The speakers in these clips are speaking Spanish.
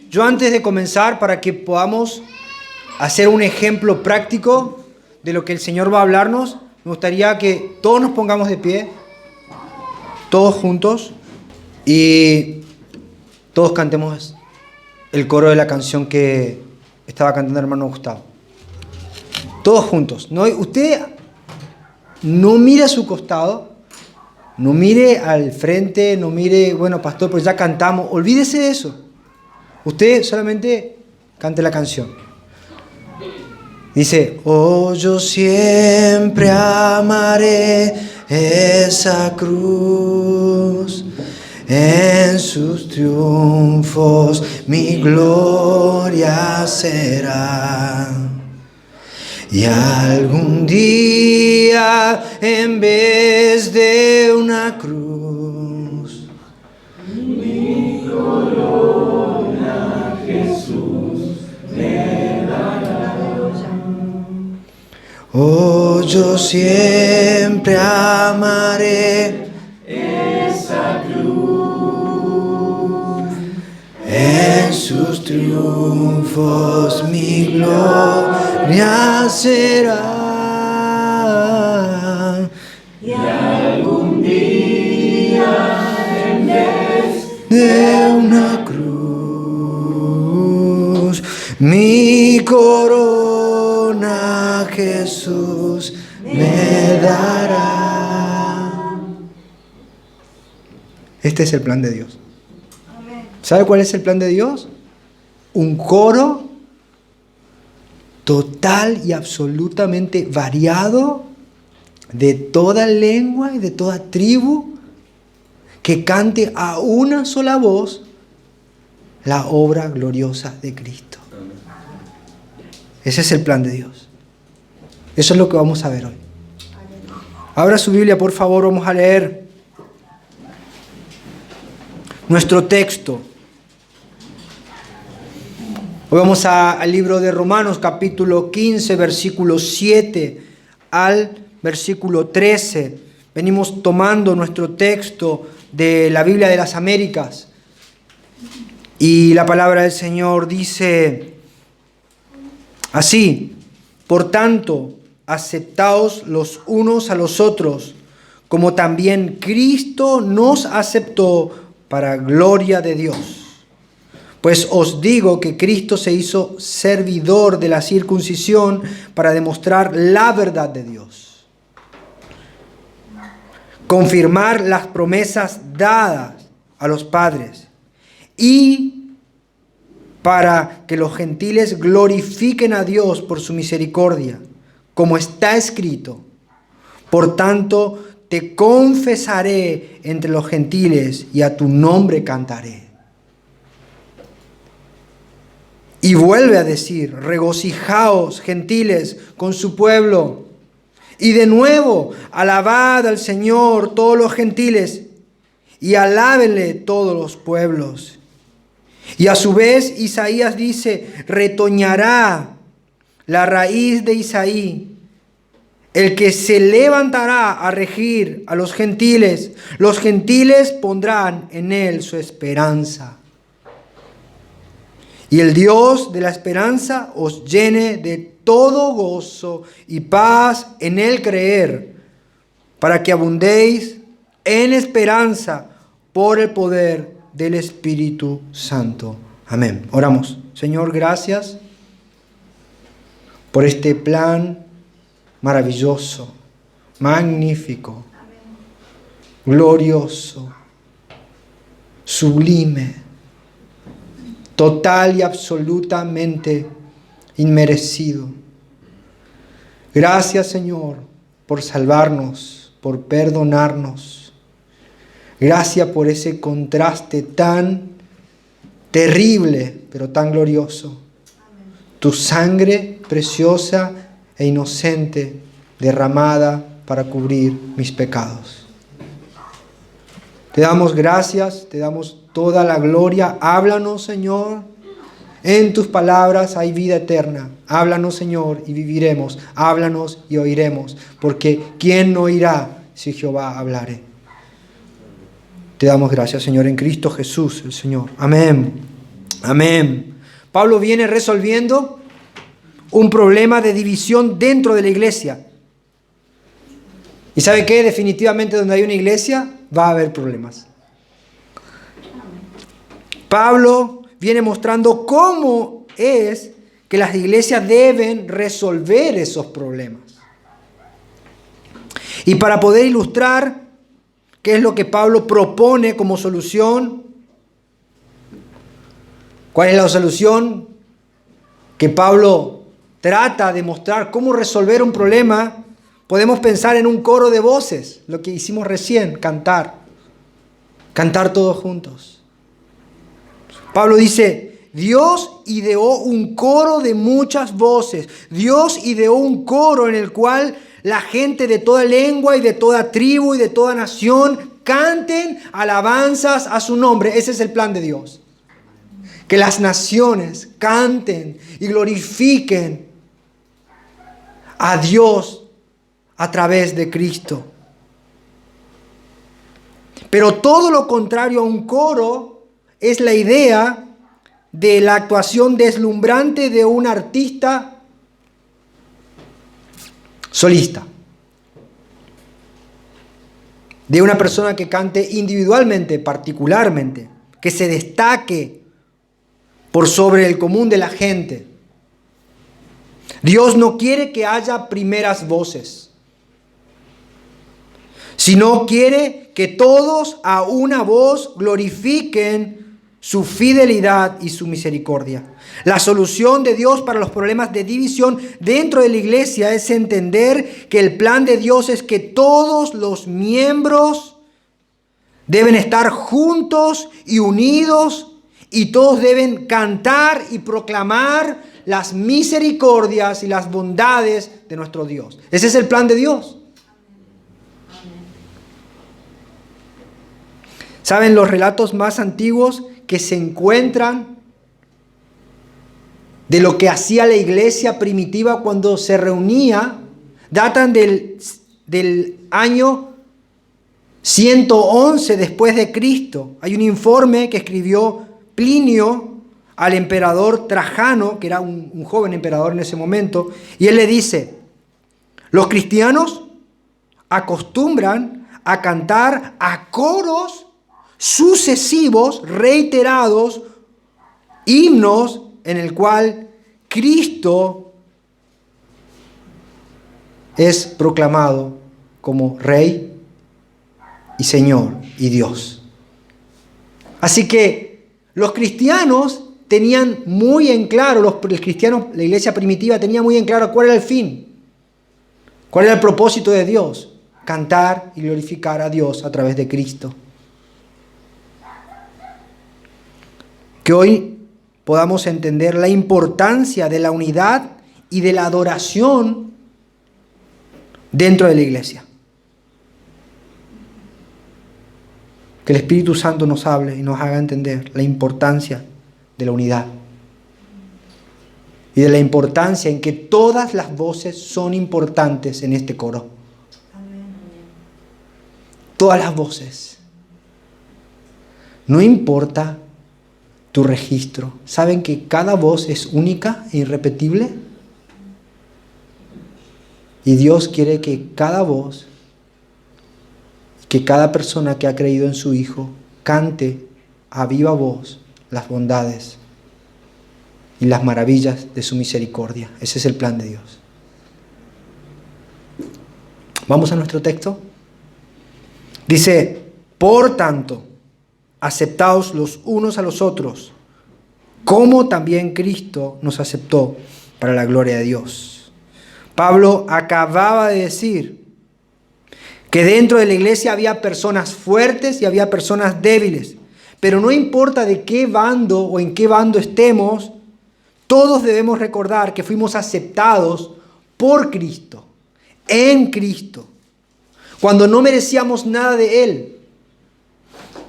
Yo antes de comenzar, para que podamos hacer un ejemplo práctico de lo que el Señor va a hablarnos, me gustaría que todos nos pongamos de pie, todos juntos, y todos cantemos el coro de la canción que estaba cantando el hermano Gustavo. Todos juntos. No, usted no mire a su costado, no mire al frente, no mire, bueno, pastor, pues ya cantamos. Olvídese de eso. Usted solamente cante la canción. Dice, oh, yo siempre amaré esa cruz. En sus triunfos mi gloria será. Y algún día, en vez de una cruz, mi corona Jesús me dará. Oh, yo siempre amaré esa cruz. En sus triunfos mi gloria será. Y algún día, en vez de una cruz, mi corona Jesús me dará. Este es el plan de Dios. ¿Sabe cuál es el plan de Dios? Un coro total y absolutamente variado de toda lengua y de toda tribu que cante a una sola voz la obra gloriosa de Cristo. Ese es el plan de Dios. Eso es lo que vamos a ver hoy. Abra su Biblia, por favor, vamos a leer nuestro texto. Hoy vamos al libro de Romanos, capítulo 15, versículo 7 al versículo 13. Venimos tomando nuestro texto de la Biblia de las Américas. Y la palabra del Señor dice así: por tanto, aceptaos los unos a los otros, como también Cristo nos aceptó para gloria de Dios. Pues os digo que Cristo se hizo servidor de la circuncisión para demostrar la verdad de Dios, confirmar las promesas dadas a los padres y para que los gentiles glorifiquen a Dios por su misericordia, como está escrito: por tanto, te confesaré entre los gentiles y a tu nombre cantaré. Y vuelve a decir: regocijaos, gentiles, con su pueblo. Y de nuevo, alabad al Señor todos los gentiles, y alábenle todos los pueblos. Y a su vez Isaías dice: retoñará la raíz de Isaí, el que se levantará a regir a los gentiles pondrán en él su esperanza. Y el Dios de la esperanza os llene de todo gozo y paz en el creer, para que abundéis en esperanza por el poder del Espíritu Santo. Amén. Oramos. Señor, gracias por este plan maravilloso, magnífico, glorioso, sublime, total y absolutamente inmerecido. Gracias, Señor, por salvarnos, por perdonarnos. Gracias por ese contraste tan terrible, pero tan glorioso. Tu sangre preciosa e inocente derramada para cubrir mis pecados. Te damos gracias, te damos toda la gloria. Háblanos, Señor. En tus palabras hay vida eterna. Háblanos, Señor, y viviremos. Háblanos y oiremos. Porque ¿quién no oirá si Jehová hablare? Te damos gracias, Señor, en Cristo Jesús, el Señor. Amén Amén. Pablo viene resolviendo un problema de división dentro de la iglesia. ¿Y sabe qué? Definitivamente donde hay una iglesia va a haber problemas. Pablo viene mostrando cómo es que las iglesias deben resolver esos problemas. Y para poder ilustrar qué es lo que Pablo propone como solución, ¿cuál es la solución que Pablo trata de mostrar? ¿Cómo resolver un problema? Podemos pensar en un coro de voces, lo que hicimos recién, cantar todos juntos. Pablo dice, Dios ideó un coro de muchas voces. Dios ideó un coro en el cual la gente de toda lengua y de toda tribu y de toda nación canten alabanzas a su nombre. Ese es el plan de Dios. Que las naciones canten y glorifiquen a Dios a través de Cristo. Pero todo lo contrario a un coro es la idea de la actuación deslumbrante de un artista solista. De una persona que cante individualmente, particularmente, que se destaque por sobre el común de la gente. Dios no quiere que haya primeras voces, sino quiere que todos a una voz glorifiquen su fidelidad y su misericordia. La solución de Dios para los problemas de división dentro de la iglesia es entender que el plan de Dios es que todos los miembros deben estar juntos y unidos y todos deben cantar y proclamar las misericordias y las bondades de nuestro Dios. Ese es el plan de Dios. ¿Saben? Los relatos más antiguos que se encuentran de lo que hacía la iglesia primitiva cuando se reunía, datan del año 111 después de Cristo. Hay un informe que escribió Plinio al emperador Trajano, que era un joven emperador en ese momento, y él le dice, los cristianos acostumbran a cantar a coros sucesivos, reiterados, himnos en el cual Cristo es proclamado como Rey y Señor y Dios. Así que los cristianos tenían los cristianos, la iglesia primitiva tenía muy en claro cuál era el fin, cuál era el propósito de Dios, cantar y glorificar a Dios a través de Cristo. Que hoy podamos entender la importancia de la unidad y de la adoración dentro de la iglesia. Que el Espíritu Santo nos hable y nos haga entender la importancia de la unidad y de la importancia en que todas las voces son importantes en este coro. Todas las voces. No importa tu registro. ¿Saben que cada voz es única e irrepetible? Y Dios quiere que cada voz, que cada persona que ha creído en su Hijo, cante a viva voz las bondades y las maravillas de su misericordia. Ese es el plan de Dios. Vamos a nuestro texto. Dice, por tanto, aceptaos los unos a los otros, como también Cristo nos aceptó para la gloria de Dios. Pablo acababa de decir que dentro de la iglesia había personas fuertes y había personas débiles, pero no importa de qué bando o en qué bando estemos, todos debemos recordar que fuimos aceptados por Cristo, en Cristo, cuando no merecíamos nada de Él.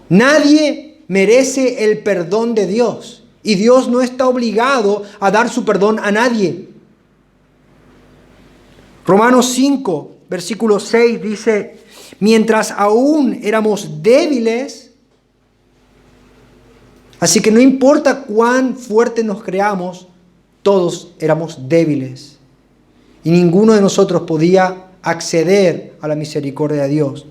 Nadie merece el perdón de Dios y Dios no está obligado a dar su perdón a nadie. Romanos 5, versículo 6 dice, mientras aún éramos débiles, Así que no importa cuán fuerte nos creamos, todos éramos débiles. Y ninguno de nosotros podía acceder a la misericordia de Dios.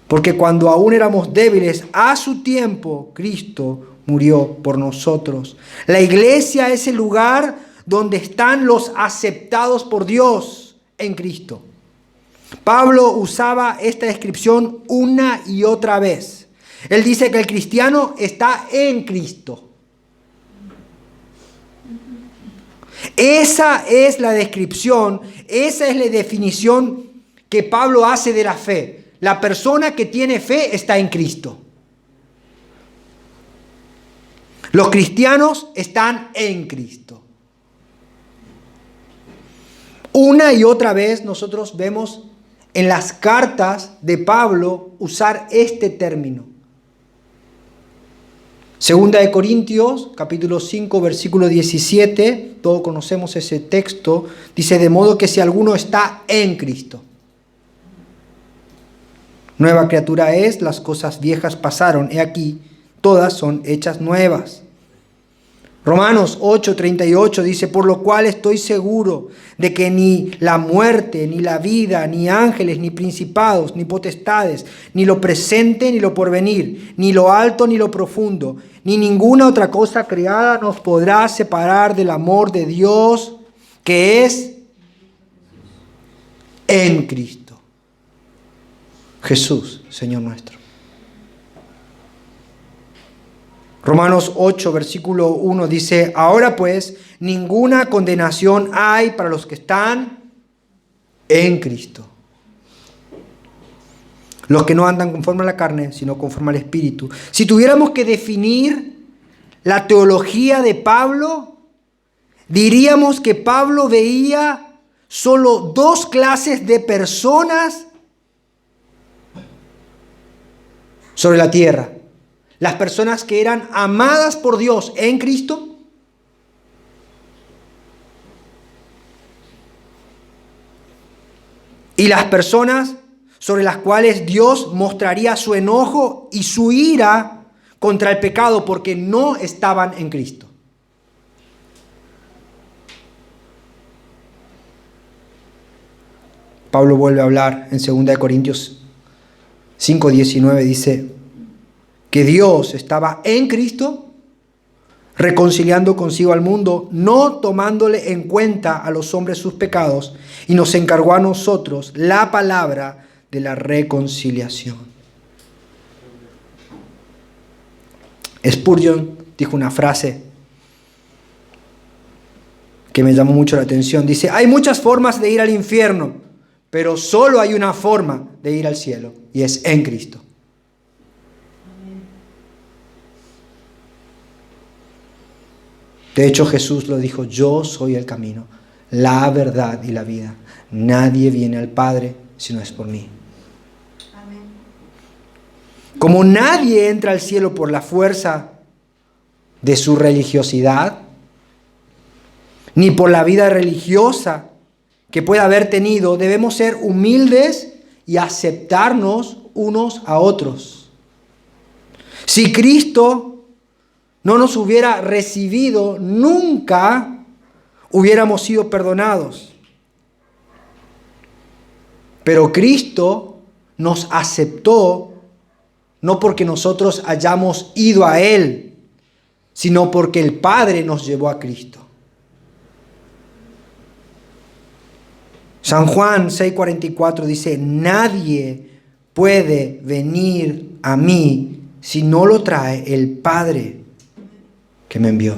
Porque cuando aún éramos débiles, a su tiempo, Cristo murió por nosotros. La iglesia es el lugar donde están los aceptados por Dios en Cristo. Pablo usaba esta descripción una y otra vez. Él dice que el cristiano está en Cristo. Esa es la descripción, esa es la definición que Pablo hace de la fe. La persona que tiene fe está en Cristo. Los cristianos están en Cristo. Una y otra vez nosotros vemos en las cartas de Pablo usar este término. Segunda de Corintios, capítulo 5, versículo 17, todos conocemos ese texto, dice: de modo que si alguno está en Cristo, nueva criatura es, las cosas viejas pasaron, he aquí, todas son hechas nuevas. Romanos 8:38 dice: por lo cual estoy seguro de que ni la muerte, ni la vida, ni ángeles, ni principados, ni potestades, ni lo presente, ni lo porvenir, ni lo alto, ni lo profundo, ni ninguna otra cosa creada nos podrá separar del amor de Dios que es en Cristo Jesús, Señor nuestro. Romanos 8, versículo 1 dice: ahora pues, ninguna condenación hay para los que están en Cristo. Los que no andan conforme a la carne, sino conforme al Espíritu. Si tuviéramos que definir la teología de Pablo, diríamos que Pablo veía solo dos clases de personas sobre la tierra. Las personas que eran amadas por Dios en Cristo y las personas sobre las cuales Dios mostraría su enojo y su ira contra el pecado porque no estaban en Cristo. Pablo vuelve a hablar en 2 Corintios 5:19, dice que Dios estaba en Cristo reconciliando consigo al mundo, no tomándole en cuenta a los hombres sus pecados, y nos encargó a nosotros la palabra de la reconciliación. Spurgeon dijo una frase que me llamó mucho la atención. Dice: hay muchas formas de ir al infierno, pero solo hay una forma de ir al cielo, y es en Cristo. De hecho, Jesús lo dijo: yo soy el camino, la verdad y la vida. Nadie viene al Padre si no es por mí. Amén. Como nadie entra al cielo por la fuerza de su religiosidad, ni por la vida religiosa que pueda haber tenido, debemos ser humildes y aceptarnos unos a otros. Si Cristo no nos hubiera recibido, nunca hubiéramos sido perdonados. Pero Cristo nos aceptó no porque nosotros hayamos ido a Él, sino porque el Padre nos llevó a Cristo. San Juan 6:44 dice: nadie puede venir a mí si no lo trae el Padre que me envió.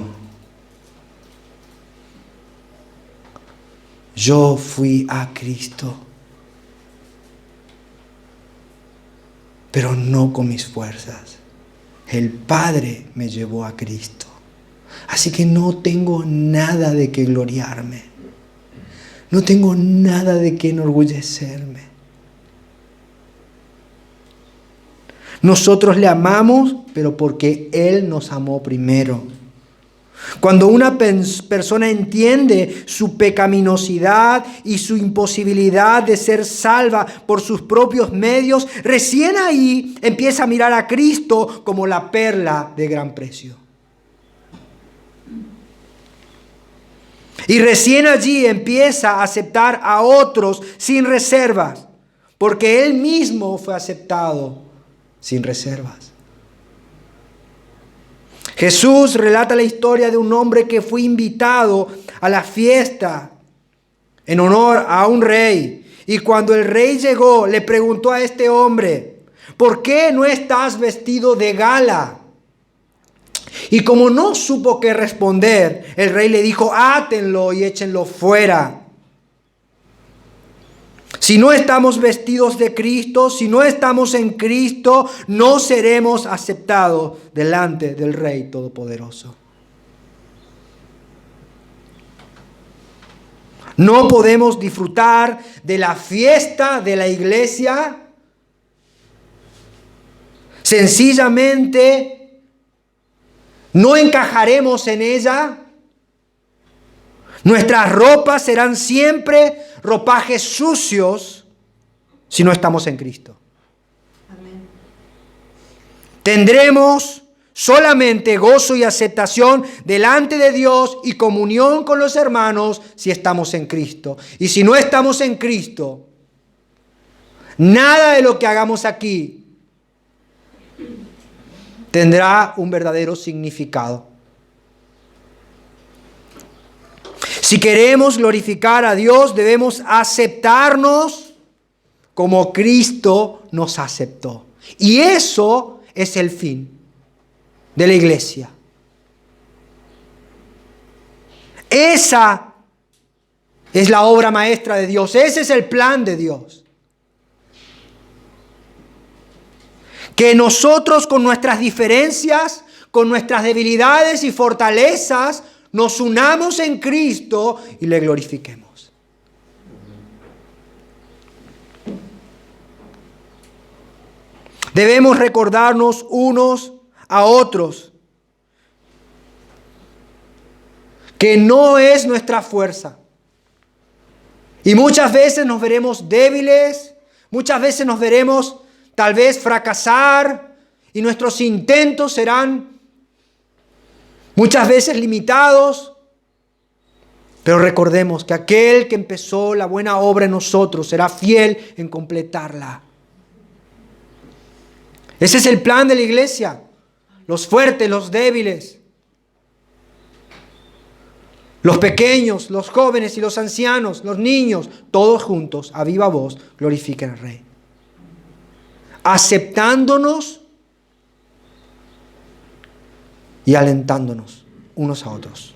Yo fui a Cristo, pero no con mis fuerzas. El Padre me llevó a Cristo. Así que no tengo nada de qué gloriarme. No tengo nada de qué enorgullecerme. Nosotros le amamos, pero porque Él nos amó primero. Cuando una persona entiende su pecaminosidad y su imposibilidad de ser salva por sus propios medios, recién ahí empieza a mirar a Cristo como la perla de gran precio. Y recién allí empieza a aceptar a otros sin reservas, porque Él mismo fue aceptado sin reservas. Jesús relata la historia de un hombre que fue invitado a la fiesta en honor a un rey. Y cuando el rey llegó, le preguntó a este hombre: ¿por qué no estás vestido de gala? Y como no supo qué responder, el rey le dijo: átenlo y échenlo fuera. Si no estamos vestidos de Cristo, si no estamos en Cristo, no seremos aceptados delante del Rey Todopoderoso. No podemos disfrutar de la fiesta de la iglesia. Sencillamente no encajaremos en ella. Nuestras ropas serán siempre ropajes sucios si no estamos en Cristo. Amén. Tendremos solamente gozo y aceptación delante de Dios y comunión con los hermanos si estamos en Cristo. Y si no estamos en Cristo, nada de lo que hagamos aquí tendrá un verdadero significado. Si queremos glorificar a Dios, debemos aceptarnos como Cristo nos aceptó. Y eso es el fin de la iglesia. Esa es la obra maestra de Dios. Ese es el plan de Dios. Que nosotros con nuestras diferencias, con nuestras debilidades y fortalezas, nos unamos en Cristo y le glorifiquemos. Debemos recordarnos unos a otros que no es nuestra fuerza. Y muchas veces nos veremos débiles, muchas veces nos veremos tal vez fracasar y nuestros intentos serán muchas veces limitados, pero recordemos que aquel que empezó la buena obra en nosotros será fiel en completarla. Ese es el plan de la iglesia. Los fuertes, los débiles, los pequeños, los jóvenes y los ancianos, los niños, todos juntos, a viva voz, glorifiquen al Rey. Aceptándonos y alentándonos unos a otros.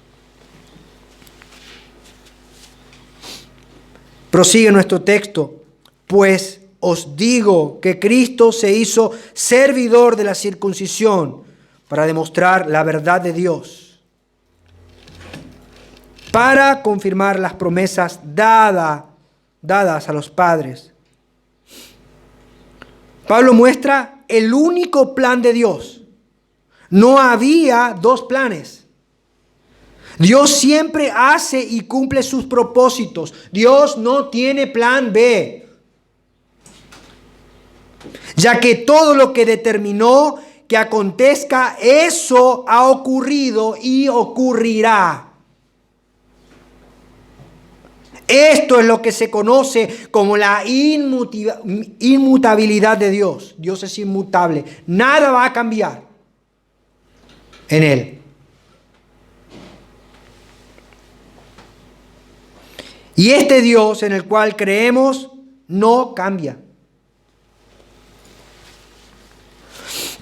Prosigue nuestro texto. Pues os digo que Cristo se hizo servidor de la circuncisión para demostrar la verdad de Dios, para confirmar las promesas dadas a los padres. Pablo muestra el único plan de Dios. No había dos planes. Dios siempre hace y cumple sus propósitos. Dios no tiene plan B. Ya que todo lo que determinó que acontezca, eso ha ocurrido y ocurrirá. Esto es lo que se conoce como la inmutabilidad de Dios. Dios es inmutable. Nada va a cambiar en Él. Y este Dios en el cual creemos no cambia.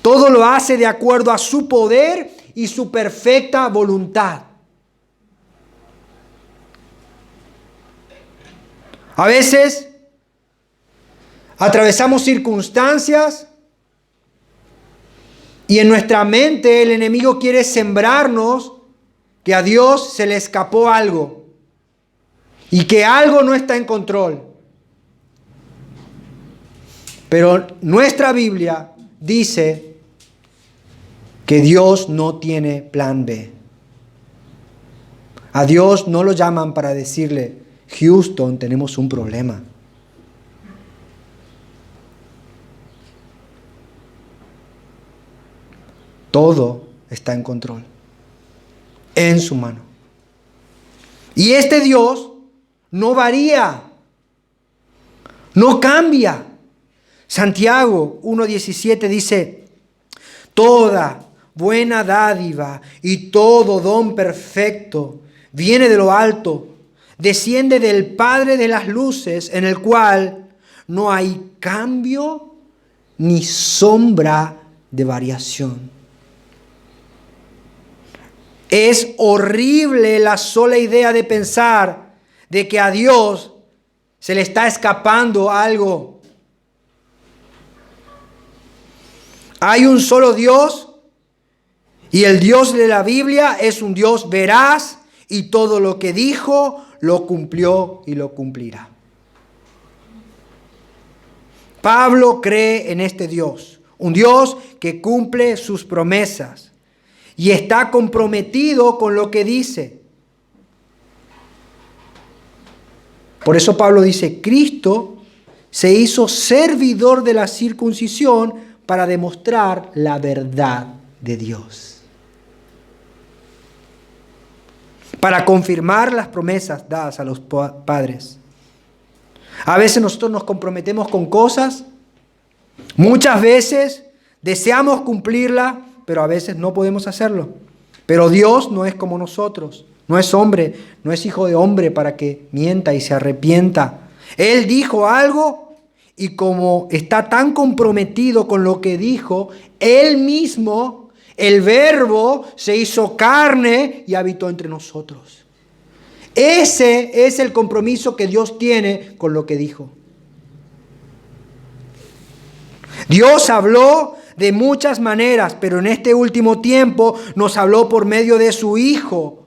Todo lo hace de acuerdo a su poder y su perfecta voluntad. A veces atravesamos circunstancias y en nuestra mente el enemigo quiere sembrarnos que a Dios se le escapó algo y que algo no está en control. Pero nuestra Biblia dice que Dios no tiene plan B. A Dios no lo llaman para decirle, Houston, tenemos un problema. Todo está en control, en su mano. Y este Dios no varía, no cambia. Santiago 1:17 dice, toda buena dádiva y todo don perfecto viene de lo alto, desciende del Padre de las luces, en el cual no hay cambio ni sombra de variación. Es horrible la sola idea de pensar de que a Dios se le está escapando algo. Hay un solo Dios y el Dios de la Biblia es un Dios veraz y todo lo que dijo lo cumplió y lo cumplirá. Pablo cree en este Dios, un Dios que cumple sus promesas y está comprometido con lo que dice. Por eso Pablo dice, Cristo se hizo servidor de la circuncisión para demostrar la verdad de Dios, para confirmar las promesas dadas a los padres. A veces nosotros nos comprometemos con cosas, muchas veces deseamos cumplirla, pero a veces no podemos hacerlo. Pero Dios no es como nosotros, no es hombre, no es hijo de hombre para que mienta y se arrepienta. Él dijo algo y como está tan comprometido con lo que dijo, Él mismo, el Verbo, se hizo carne y habitó entre nosotros. Ese es el compromiso que Dios tiene con lo que dijo. Dios habló de muchas maneras, pero en este último tiempo nos habló por medio de su Hijo.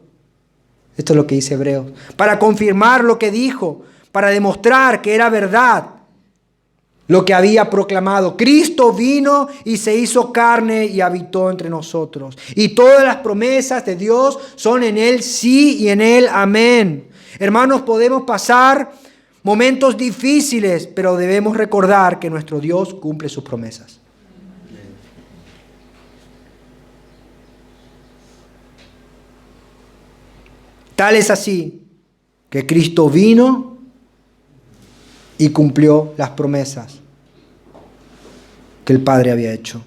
Esto es lo que dice Hebreos. Para confirmar lo que dijo, para demostrar que era verdad lo que había proclamado. Cristo vino y se hizo carne y habitó entre nosotros. Y todas las promesas de Dios son en Él sí y en Él amén. Hermanos, podemos pasar momentos difíciles, pero debemos recordar que nuestro Dios cumple sus promesas. Tal es así que Cristo vino y cumplió las promesas que el Padre había hecho.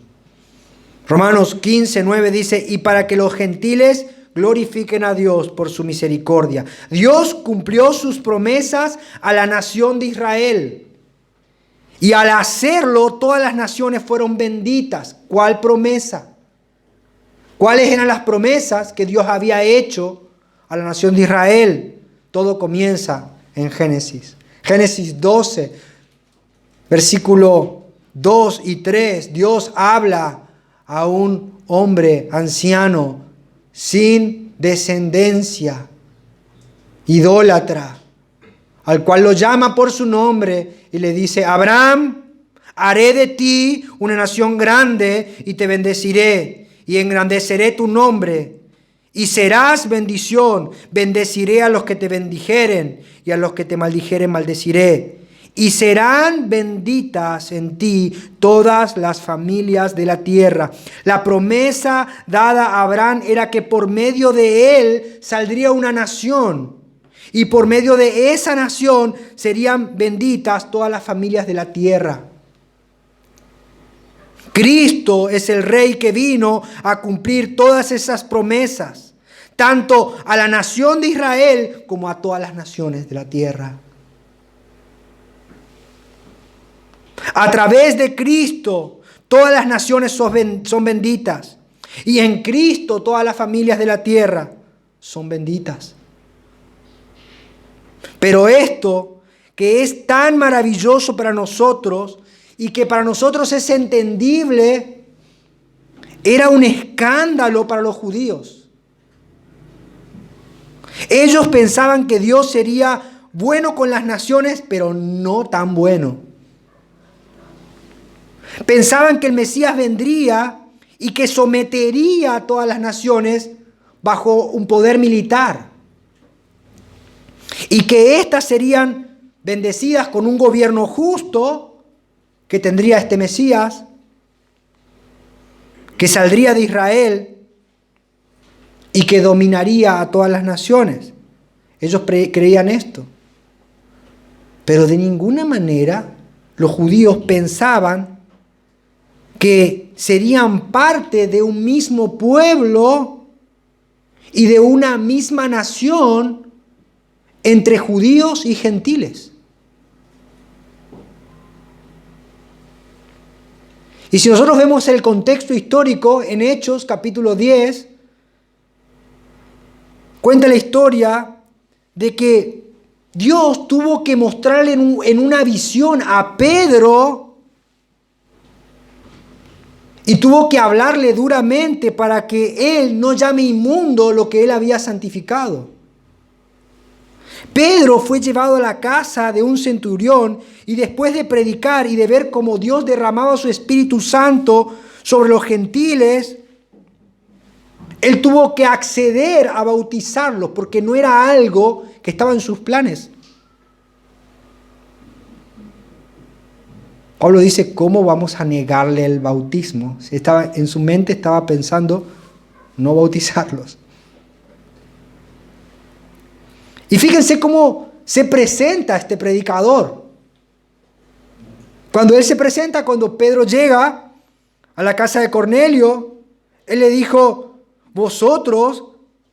Romanos 15:9 dice, y para que los gentiles glorifiquen a Dios por su misericordia. Dios cumplió sus promesas a la nación de Israel. Y al hacerlo, todas las naciones fueron benditas. ¿Cuál promesa? ¿Cuáles eran las promesas que Dios había hecho a la nación de Israel? Todo comienza en Génesis. Génesis 12, versículo 2 y 3. Dios habla a un hombre anciano sin descendencia, idólatra, al cual lo llama por su nombre y le dice, Abraham, haré de ti una nación grande y te bendeciré y engrandeceré tu nombre y serás bendición. Bendeciré a los que te bendijeren y a los que te maldijeren maldeciré. Y serán benditas en ti todas las familias de la tierra. La promesa dada a Abraham era que por medio de él saldría una nación. Y por medio de esa nación serían benditas todas las familias de la tierra. Cristo es el Rey que vino a cumplir todas esas promesas, tanto a la nación de Israel como a todas las naciones de la tierra. A través de Cristo, todas las naciones son benditas. Y en Cristo, todas las familias de la tierra son benditas. Pero esto, que es tan maravilloso para nosotros y que para nosotros es entendible, era un escándalo para los judíos. Ellos pensaban que Dios sería bueno con las naciones, pero no tan bueno. Pensaban que el Mesías vendría y que sometería a todas las naciones bajo un poder militar. y que éstas serían bendecidas con un gobierno justo que tendría este Mesías, que saldría de Israel y que dominaría a todas las naciones. Ellos creían esto. Pero de ninguna manera los judíos pensaban que serían parte de un mismo pueblo y de una misma nación entre judíos y gentiles. Y si nosotros vemos el contexto histórico en Hechos capítulo 10, cuenta la historia de que Dios tuvo que mostrarle en una visión a Pedro y tuvo que hablarle duramente para que él no llame inmundo lo que él había santificado. Pedro fue llevado a la casa de un centurión y después de predicar y de ver cómo Dios derramaba su Espíritu Santo sobre los gentiles, él tuvo que acceder a bautizarlos porque no era algo que estaba en sus planes. Pablo dice, ¿cómo vamos a negarle el bautismo? En su mente estaba pensando no bautizarlos. Y fíjense cómo se presenta este predicador. Cuando él se presenta, cuando Pedro llega a la casa de Cornelio, él le dijo, vosotros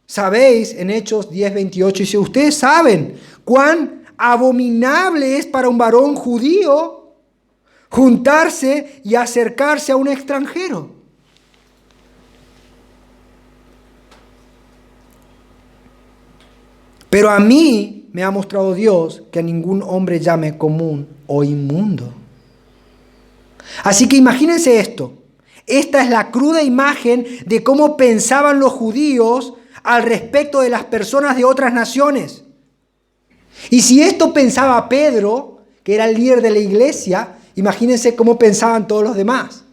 sabéis, en Hechos 10:28, dice, ustedes saben cuán abominable es para un varón judío juntarse y acercarse a un extranjero. Pero a mí me ha mostrado Dios que a ningún hombre llame común o inmundo. Así que imagínense esto. Esta es la cruda imagen de cómo pensaban los judíos al respecto de las personas de otras naciones. Y si esto pensaba Pedro, que era el líder de la iglesia, imagínense cómo pensaban todos los demás.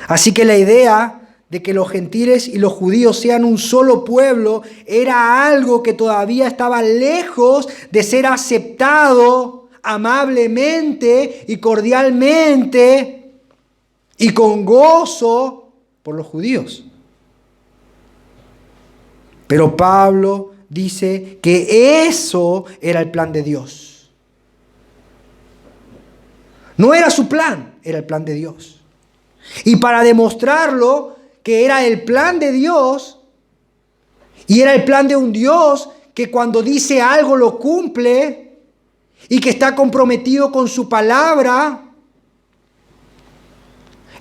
Así que la idea de que los gentiles y los judíos sean un solo pueblo era algo que todavía estaba lejos de ser aceptado amablemente y cordialmente y con gozo por los judíos. Pero Pablo dice que eso era el plan de Dios. No era su plan, era el plan de Dios. Y para demostrarlo que era el plan de Dios, y era el plan de un Dios que cuando dice algo lo cumple, y que está comprometido con su palabra,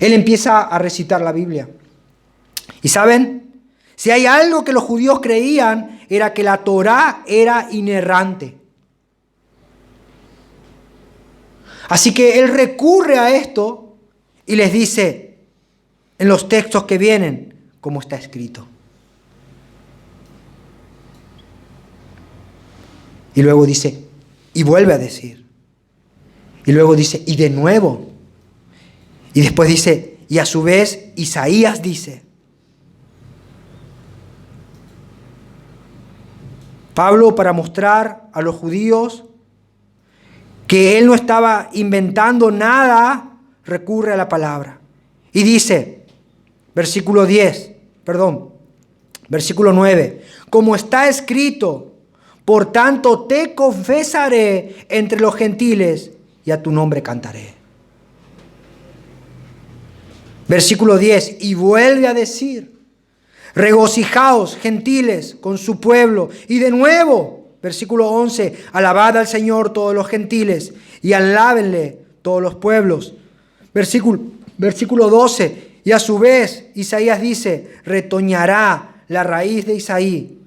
él empieza a recitar la Biblia. ¿Y saben? Si hay algo que los judíos creían, era que la Torá era inerrante. Así que él recurre a esto y les dice en los textos que vienen, como está escrito. Y luego dice, y vuelve a decir. Y luego dice, y de nuevo. Y después dice, y a su vez Isaías dice. Pablo, para mostrar a los judíos que él no estaba inventando nada, recurre a la palabra. Y dice, versículo 9, como está escrito, por tanto te confesaré entre los gentiles y a tu nombre cantaré. Versículo 10, y vuelve a decir, regocijaos, gentiles, con su pueblo. Y de nuevo, versículo 11, alabad al Señor todos los gentiles y alábenle todos los pueblos. Versículo 12, y a su vez Isaías dice, retoñará la raíz de Isaí,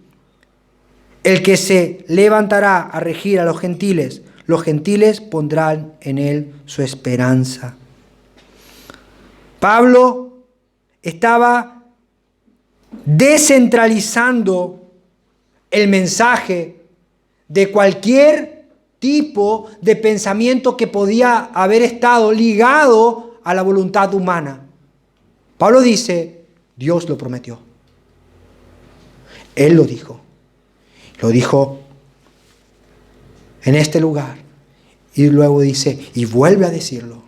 el que se levantará a regir a los gentiles pondrán en él su esperanza. Pablo estaba descentralizando el mensaje de cualquier tipo de pensamiento que podía haber estado ligado a la voluntad humana. Pablo dice, Dios lo prometió. Él lo dijo. Lo dijo en este lugar. Y luego dice, y vuelve a decirlo.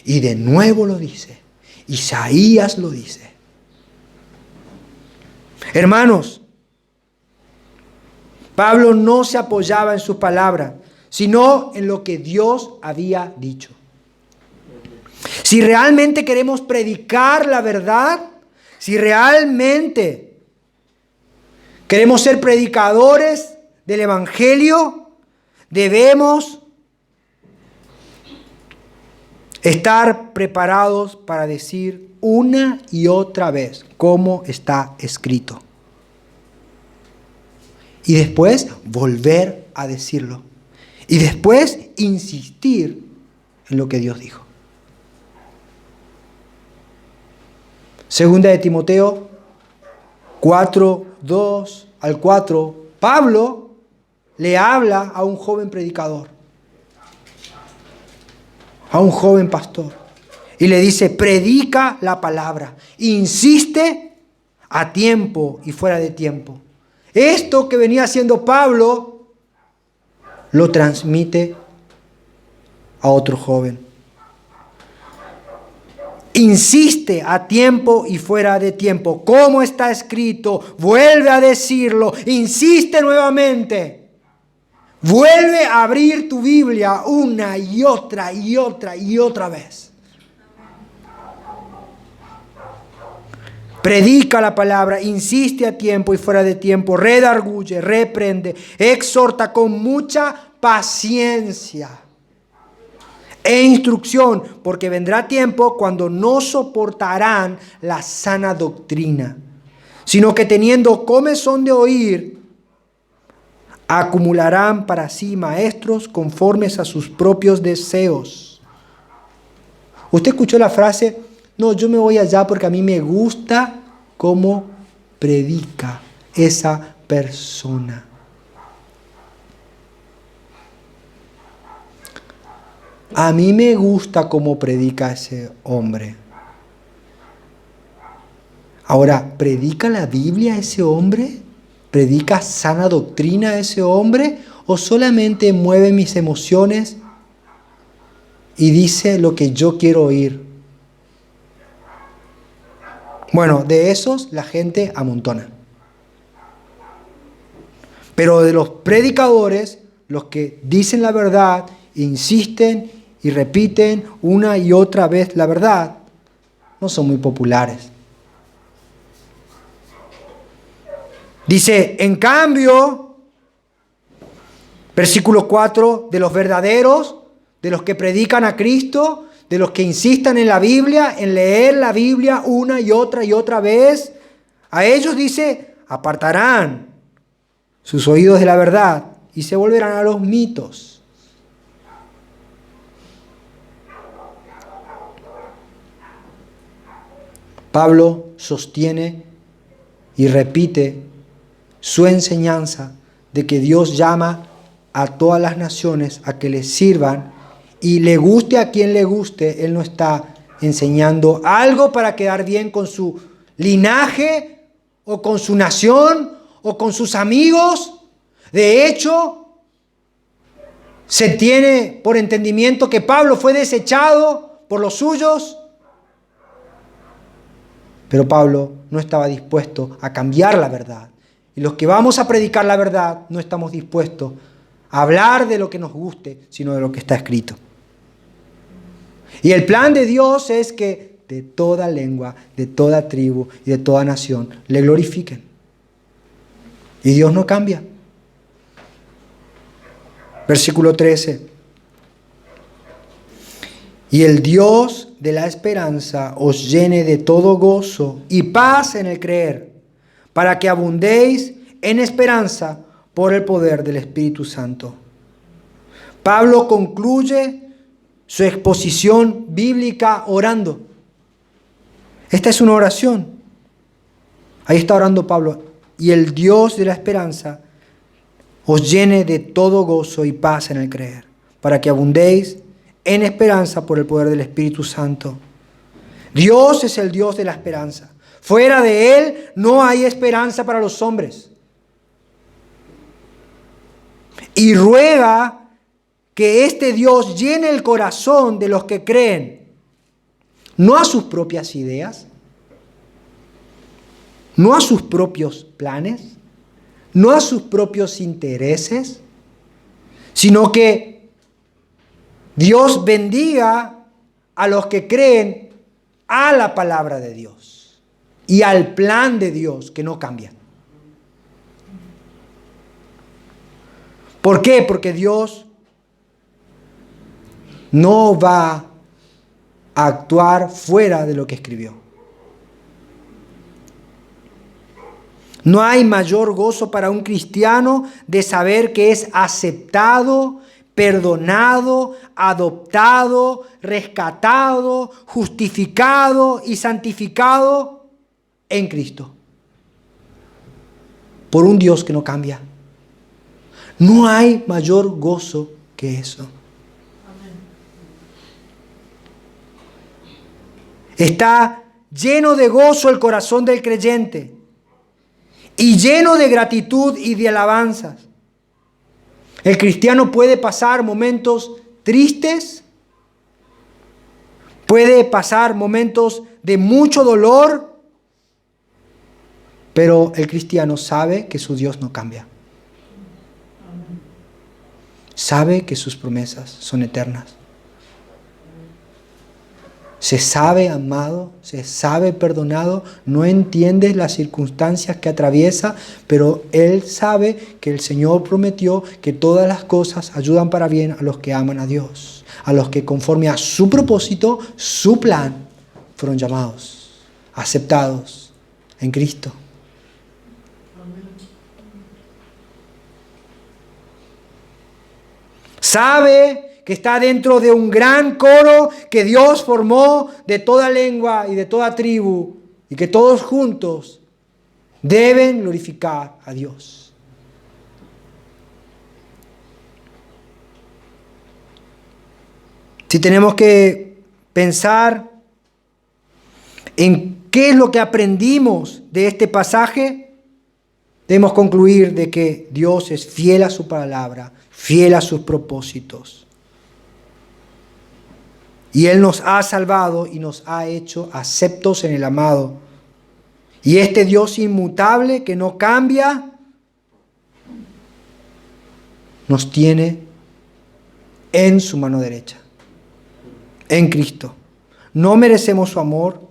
Y de nuevo lo dice. Isaías lo dice. Hermanos, Pablo no se apoyaba en sus palabras, sino en lo que Dios había dicho. Si realmente queremos predicar la verdad, si realmente queremos ser predicadores del Evangelio, debemos estar preparados para decir una y otra vez como está escrito. Y después volver a decirlo. Y después insistir en lo que Dios dijo. Segunda de Timoteo 4, 2 al 4. Pablo le habla a un joven predicador, a un joven pastor, y le dice, predica la palabra, insiste a tiempo y fuera de tiempo. Esto que venía haciendo Pablo lo transmite a otro joven. Insiste a tiempo y fuera de tiempo. Como está escrito, vuelve a decirlo, insiste nuevamente. Vuelve a abrir tu Biblia una y otra y otra y otra vez. Predica la palabra, insiste a tiempo y fuera de tiempo, redarguye, reprende, exhorta con mucha paciencia e instrucción, porque vendrá tiempo cuando no soportarán la sana doctrina, sino que teniendo comezón de oír, acumularán para sí maestros conformes a sus propios deseos. ¿Usted escuchó la frase? No, yo me voy allá porque a mí me gusta cómo predica esa persona. A mí me gusta cómo predica ese hombre. Ahora, ¿predica la Biblia ese hombre? ¿Predica sana doctrina ese hombre? ¿O solamente mueve mis emociones y dice lo que yo quiero oír? Bueno, de esos la gente amontona. Pero de los predicadores, los que dicen la verdad, insisten y repiten una y otra vez la verdad, no son muy populares. Dice, en cambio, versículo 4, de los verdaderos, de los que predican a Cristo, de los que insistan en la Biblia, en leer la Biblia una y otra vez, a ellos dice, apartarán sus oídos de la verdad y se volverán a los mitos. Pablo sostiene y repite su enseñanza de que Dios llama a todas las naciones a que le sirvan. Y le guste a quien le guste, él no está enseñando algo para quedar bien con su linaje o con su nación o con sus amigos. De hecho, se tiene por entendimiento que Pablo fue desechado por los suyos. Pero Pablo no estaba dispuesto a cambiar la verdad. Y los que vamos a predicar la verdad no estamos dispuestos a hablar de lo que nos guste, sino de lo que está escrito. Y el plan de Dios es que de toda lengua, de toda tribu y de toda nación le glorifiquen. Y Dios no cambia. Versículo 13. Y el Dios de la esperanza os llene de todo gozo y paz en el creer, para que abundéis en esperanza por el poder del Espíritu Santo. Pablo concluye su exposición bíblica orando. Esta es una oración. Ahí está orando Pablo. Y el Dios de la esperanza os llene de todo gozo y paz en el creer, para que abundéis en esperanza por el poder del Espíritu Santo. Dios es el Dios de la esperanza. Fuera de Él no hay esperanza para los hombres. y ruega que este Dios llene el corazón de los que creen, no a sus propias ideas, no a sus propios planes, no a sus propios intereses, sino que Dios bendiga a los que creen a la palabra de Dios y al plan de Dios que no cambia. ¿Por qué? Porque Dios no va a actuar fuera de lo que escribió. No hay mayor gozo para un cristiano de saber que es aceptado, perdonado, adoptado, rescatado, justificado y santificado en Cristo. Por un Dios que no cambia. No hay mayor gozo que eso. Está lleno de gozo el corazón del creyente y lleno de gratitud y de alabanzas. El cristiano puede pasar momentos tristes, puede pasar momentos de mucho dolor, pero el cristiano sabe que su Dios no cambia. Sabe que sus promesas son eternas. Se sabe amado, se sabe perdonado, no entiende las circunstancias que atraviesa, pero él sabe que el Señor prometió que todas las cosas ayudan para bien a los que aman a Dios, a los que conforme a su propósito, su plan, fueron llamados, aceptados en Cristo. Sabe que está dentro de un gran coro que Dios formó de toda lengua y de toda tribu, y que todos juntos deben glorificar a Dios. Si tenemos que pensar en qué es lo que aprendimos de este pasaje, debemos concluir de que Dios es fiel a su palabra, fiel a sus propósitos. Y Él nos ha salvado y nos ha hecho aceptos en el amado. Y este Dios inmutable que no cambia, nos tiene en su mano derecha, en Cristo. No merecemos su amor,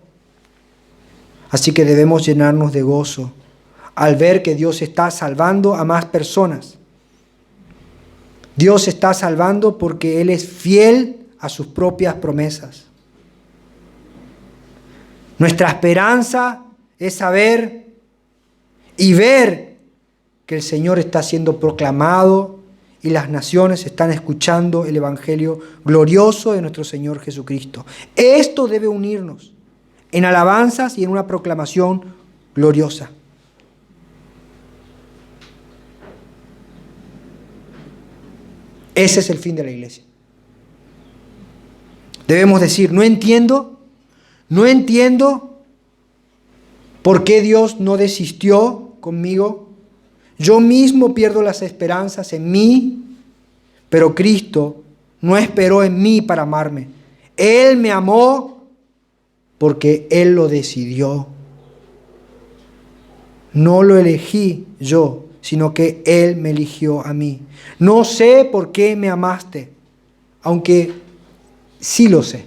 así que debemos llenarnos de gozo al ver que Dios está salvando a más personas. Dios está salvando porque Él es fiel a sus propias promesas. Nuestra esperanza es saber y ver que el Señor está siendo proclamado y las naciones están escuchando el Evangelio glorioso de nuestro Señor Jesucristo. Esto debe unirnos en alabanzas y en una proclamación gloriosa. Ese es el fin de la iglesia. Debemos decir, no entiendo por qué Dios no desistió conmigo. Yo mismo pierdo las esperanzas en mí, pero Cristo no esperó en mí para amarme. Él me amó porque Él lo decidió. No lo elegí yo, sino que Él me eligió a mí. No sé por qué me amaste, aunque sí lo sé.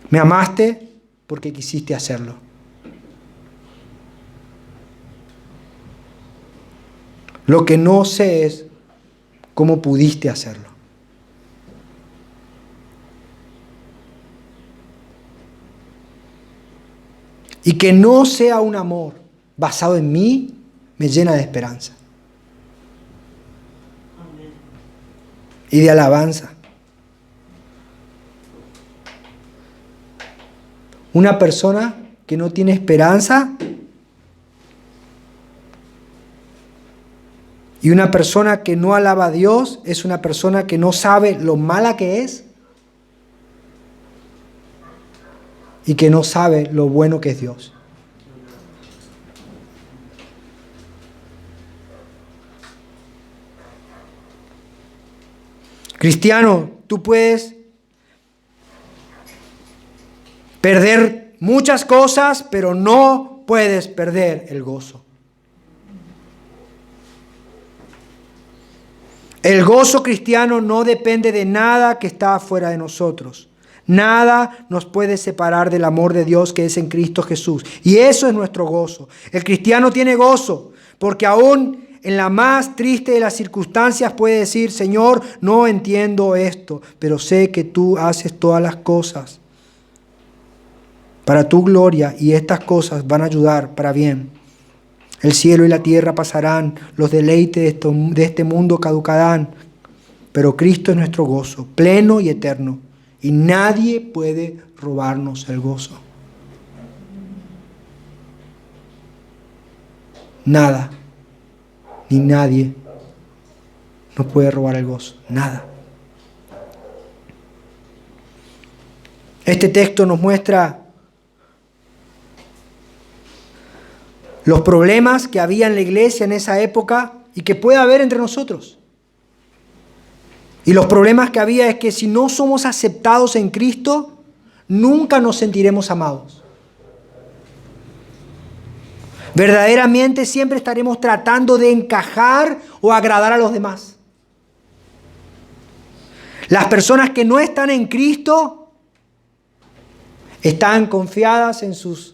Me amaste porque quisiste hacerlo. Lo que no sé es cómo pudiste hacerlo. Y que no sea un amor basado en mí, me llena de esperanza. Amén. Y de alabanza. Una persona que no tiene esperanza y una persona que no alaba a Dios es una persona que no sabe lo mala que es y que no sabe lo bueno que es Dios. Cristiano, tú puedes perder muchas cosas, pero no puedes perder el gozo. El gozo cristiano no depende de nada que está afuera de nosotros. Nada nos puede separar del amor de Dios que es en Cristo Jesús. Y eso es nuestro gozo. El cristiano tiene gozo porque aún en la más triste de las circunstancias puede decir: Señor, no entiendo esto, pero sé que tú haces todas las cosas para tu gloria y estas cosas van a ayudar para bien. El cielo y la tierra pasarán, los deleites de este mundo caducarán, pero Cristo es nuestro gozo, pleno y eterno, y nadie puede robarnos el gozo. Nada, ni nadie nos puede robar el gozo, nada. Este texto nos muestra los problemas que había en la iglesia en esa época y que puede haber entre nosotros. Y los problemas que había es que si no somos aceptados en Cristo, nunca nos sentiremos amados. Verdaderamente siempre estaremos tratando de encajar o agradar a los demás. Las personas que no están en Cristo están confiadas en sus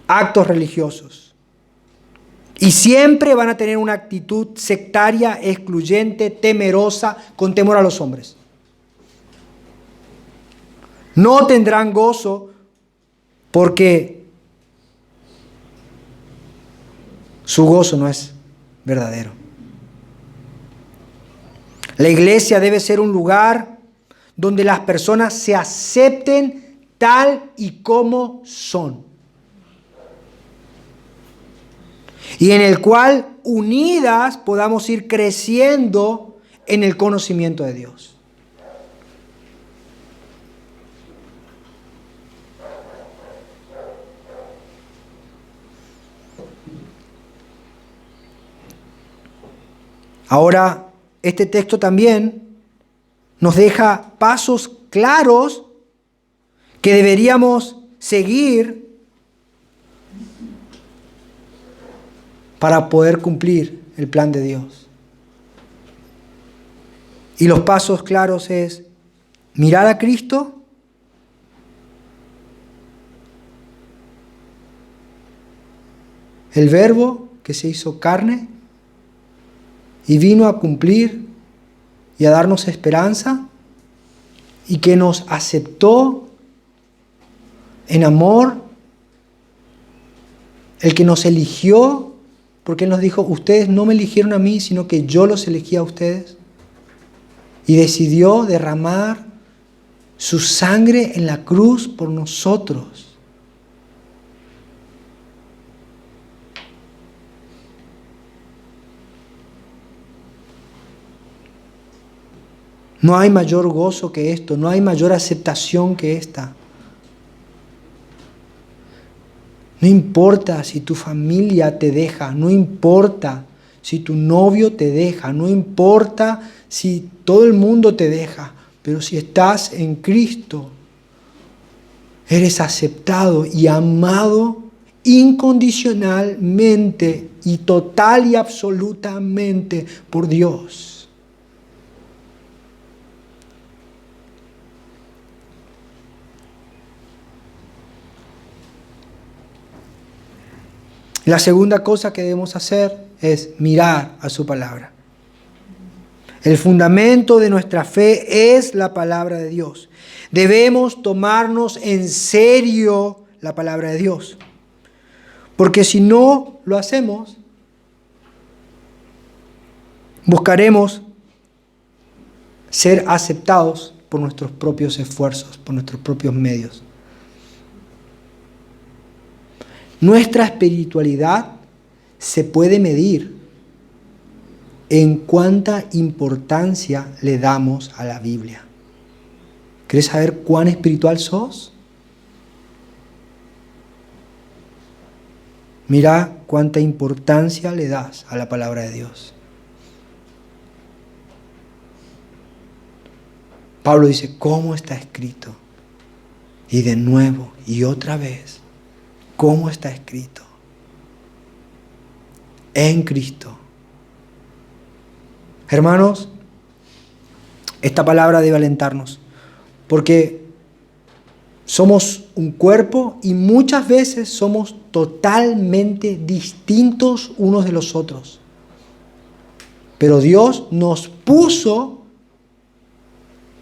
actos religiosos y siempre van a tener una actitud sectaria, excluyente, temerosa, con temor a los hombres. No tendrán gozo porque su gozo no es verdadero. La iglesia debe ser un lugar donde las personas se acepten tal y como son, y en el cual unidas podamos ir creciendo en el conocimiento de Dios. Ahora, este texto también nos deja pasos claros que deberíamos seguir para poder cumplir el plan de Dios. Y los pasos claros es mirar a Cristo, el Verbo que se hizo carne y vino a cumplir y a darnos esperanza, y que nos aceptó en amor, el que nos eligió, porque Él nos dijo: ustedes no me eligieron a mí, sino que yo los elegí a ustedes. Y decidió derramar su sangre en la cruz por nosotros. No hay mayor gozo que esto, no hay mayor aceptación que esta. No importa si tu familia te deja, no importa si tu novio te deja, no importa si todo el mundo te deja, pero si estás en Cristo, eres aceptado y amado incondicionalmente y total y absolutamente por Dios. La segunda cosa que debemos hacer es mirar a su palabra. El fundamento de nuestra fe es la palabra de Dios. Debemos tomarnos en serio la palabra de Dios. Porque si no lo hacemos, buscaremos ser aceptados por nuestros propios esfuerzos, por nuestros propios medios. Nuestra espiritualidad se puede medir en cuánta importancia le damos a la Biblia. ¿Quieres saber cuán espiritual sos? Mira cuánta importancia le das a la palabra de Dios. Pablo dice, ¿cómo está escrito? Y de nuevo, y otra vez, ¿cómo está escrito? En Cristo. Hermanos, esta palabra debe alentarnos, porque somos un cuerpo y muchas veces somos totalmente distintos unos de los otros. Pero Dios nos puso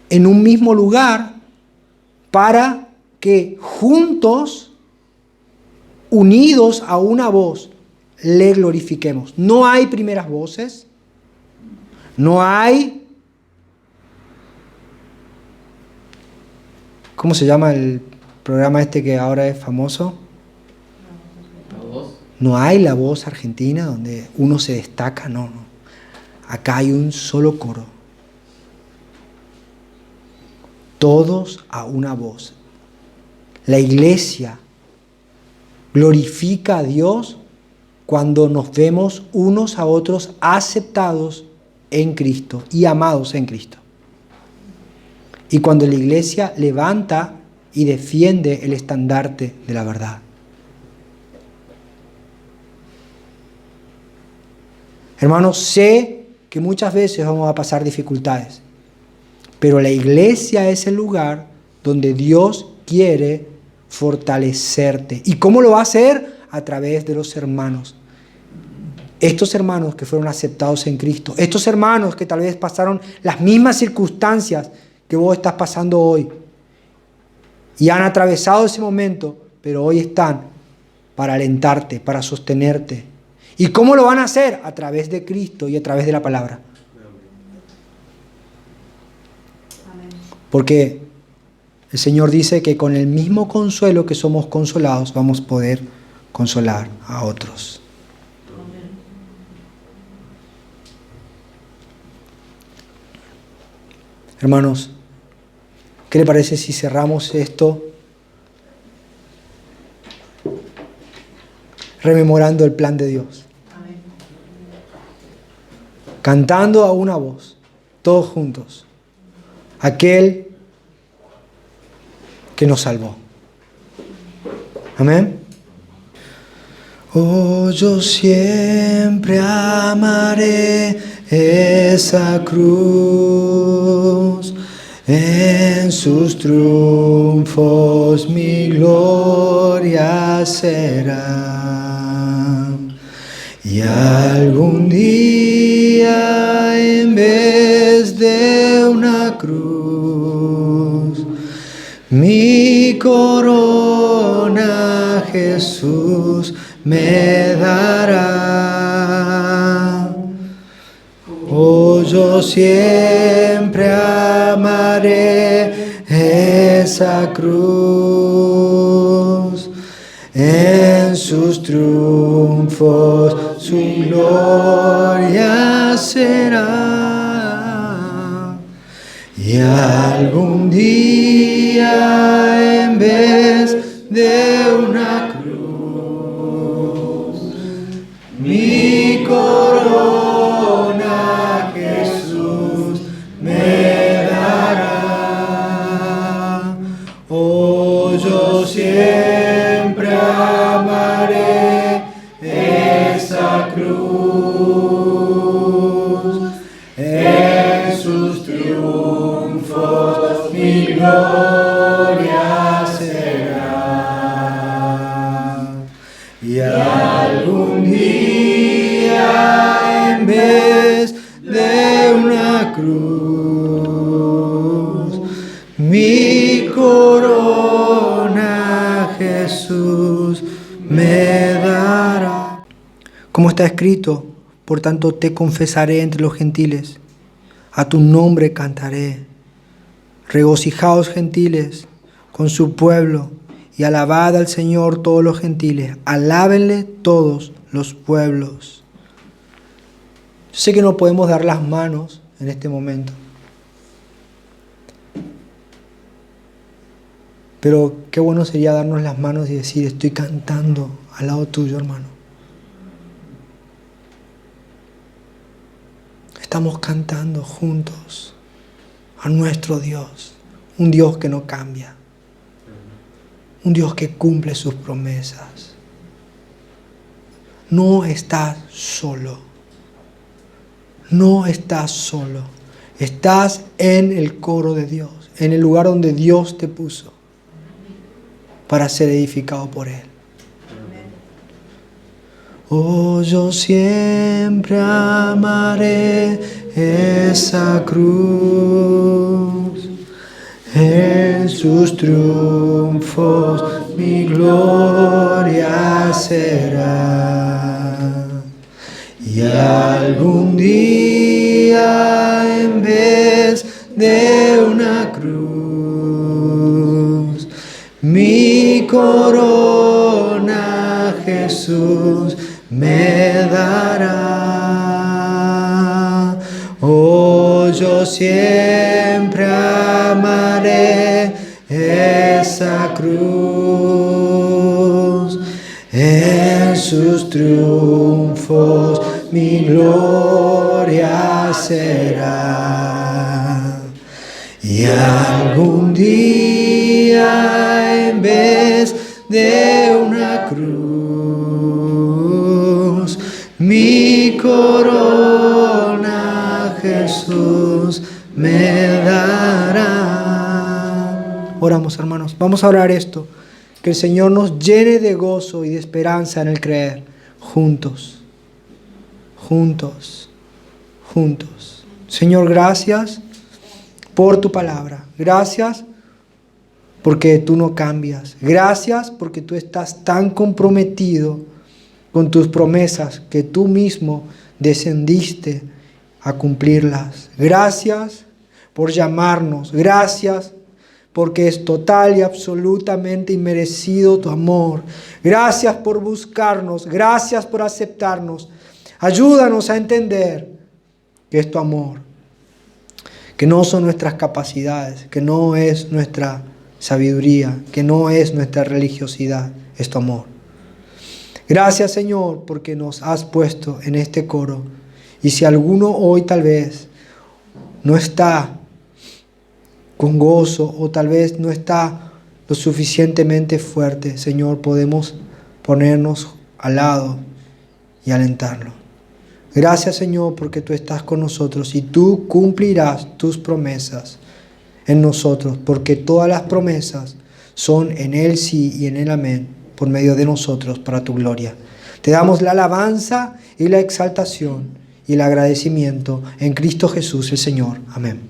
en un mismo lugar para que juntos, unidos a una voz, le glorifiquemos. No hay primeras voces, no hay... ¿Cómo se llama el programa este que ahora es famoso? ¿La voz? No hay la voz argentina donde uno se destaca, no. Acá hay un solo coro. Todos a una voz. La iglesia glorifica a Dios cuando nos vemos unos a otros aceptados en Cristo y amados en Cristo. Y cuando la iglesia levanta y defiende el estandarte de la verdad. Hermanos, sé que muchas veces vamos a pasar dificultades, pero la iglesia es el lugar donde Dios quiere fortalecerte. ¿Y cómo lo va a hacer? A través de los hermanos. Estos hermanos que fueron aceptados en Cristo, estos hermanos que tal vez pasaron las mismas circunstancias que vos estás pasando hoy y han atravesado ese momento, pero hoy están para alentarte, para sostenerte. ¿Y cómo lo van a hacer? A través de Cristo y a través de la palabra. Porque el Señor dice que con el mismo consuelo que somos consolados, vamos a poder consolar a otros. Hermanos, ¿qué le parece si cerramos esto rememorando el plan de Dios? Amén. Cantando a una voz, todos juntos, aquel que nos salvó. Amén. Oh, yo siempre amaré esa cruz, en sus triunfos mi gloria será. Y algún día en vez de una cruz, mi corona Jesús me dará. Oh, yo siempre amaré esa cruz, en sus triunfos su gloria será. Y algún día en vez de una cruz, mi corona Jesús me dará. Oh, yo siempre amaré esa cruz, en sus triunfos mi gloria será. Y algún día en vez de una cruz, mi corona Jesús me dará. Como está escrito, por tanto te confesaré entre los gentiles, a tu nombre cantaré. Regocijaos gentiles con su pueblo y alabad al Señor todos los gentiles, alábenle todos los pueblos. Yo sé que no podemos dar las manos en este momento, pero qué bueno sería darnos las manos y decir, estoy cantando al lado tuyo, hermano. Estamos cantando juntos a nuestro Dios, un Dios que no cambia, un Dios que cumple sus promesas. No estás solo, no estás solo, estás en el coro de Dios, en el lugar donde Dios te puso para ser edificado por Él. Oh, yo siempre amaré esa cruz, en sus triunfos mi gloria será. Y algún día en vez de una cruz, mi corona Jesús me dará. Oh, yo siempre amaré esa cruz, en sus triunfos mi gloria será. Y algún día en vez de una cruz, mi corona Jesús me dará. Oramos, hermanos. Vamos a orar esto. Que el Señor nos llene de gozo y de esperanza en el creer. Juntos. Juntos. Juntos. Señor, gracias por tu palabra. Gracias porque tú no cambias. Gracias porque tú estás tan comprometido con tus promesas que tú mismo descendiste a cumplirlas. Gracias por llamarnos. Gracias porque es total y absolutamente inmerecido tu amor. Gracias por buscarnos. Gracias por aceptarnos. Ayúdanos a entender que es tu amor, que no son nuestras capacidades, que no es nuestra sabiduría, que no es nuestra religiosidad, es tu amor. Gracias, Señor, porque nos has puesto en este coro. Y si alguno hoy tal vez no está con gozo o tal vez no está lo suficientemente fuerte, Señor, podemos ponernos al lado y alentarlo. Gracias, Señor, porque tú estás con nosotros y tú cumplirás tus promesas en nosotros, porque todas las promesas son en el sí y en el amén, por medio de nosotros, para tu gloria. Te damos la alabanza y la exaltación y el agradecimiento en Cristo Jesús el Señor. Amén.